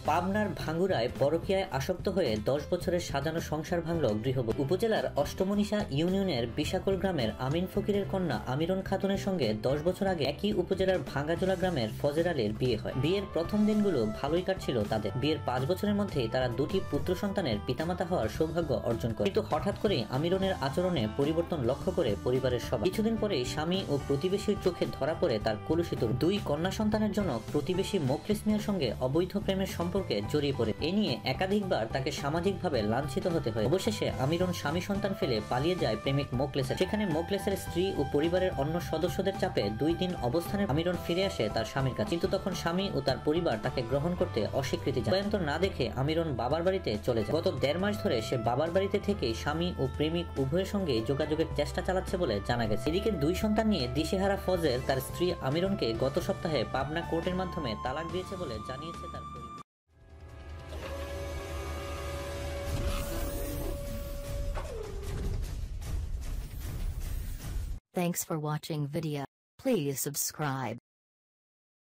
পাবনার ভাঙ্গুরায় পরকীয়ায় আসক্ত হয়ে 10 বছরের সাজানো সংসার ভাঙল গৃহবধূ। উপজেলার অষ্টমনীশা ইউনিয়নের বিশাকল গ্রামের আমিন ফকিরের কন্যা আমিরন খাতুনের সঙ্গে 10 বছর আগে একই উপজেলার ভাঙ্গাজোলা গ্রামের ফজর আলীর বিয়ে হয়। বিয়ের প্রথম দিনগুলো ভালোই কাটছিল তাদের। বিয়ের 5 বছরের মধ্যেই তারা 2টি পুত্র সন্তানের পিতামাতা হওয়ার সৌভাগ্য অর্জন করে। কিন্তু হঠাৎ করে আমিরনের আচরণে পরিবর্তন লক্ষ্য করে পরিবারের সবাই। কিছুদিন পরে স্বামী ও প্রতিবেশীর চোখে ধরা পড়ে তার কলুষিত 2 কন্যা সন্তানের জন্য প্রতিবেশী মোখলেস মিয়ার সঙ্গে অবৈধ প্রেমের সম্পর্কে জড়িয়ে পড়ে। এ নিয়ে একাধিকবার তাকে সামাজিকভাবে লাঞ্ছিত হতে হয়। অবশেষে আমিরন স্বামী সন্তান ফেলে পালিয়ে যায় প্রেমিক মোখলেসের। সেখানে মোখলেসের স্ত্রী ও পরিবারের অন্য সদস্যদের চাপে 2 দিন অবস্থানে আমিরন ফিরে আসে তার স্বামীর কাছে। কিন্তু তখন স্বামী ও তার পরিবার তাকে গ্রহণ করতে অস্বীকৃতি জানায়। উপায়ন্তর না দেখে আমিরন বাবার বাড়িতে চলে যায়। গত 1.5 মাস ধরে সে বাবার বাড়িতে থেকে স্বামী ও প্রেমিক উভয়ের সঙ্গে যোগাযোগের চেষ্টা চালাচ্ছে বলে জানা গেছে। এদিকে 2 সন্তান নিয়ে দিশেহারা ফজর তার স্ত্রী আমিরনকে গত সপ্তাহে পাবনা কোর্টের মাধ্যমে তালাক দিয়েছে বলে জানিয়েছে তার পরিবার। Thanks for watching video. Please subscribe.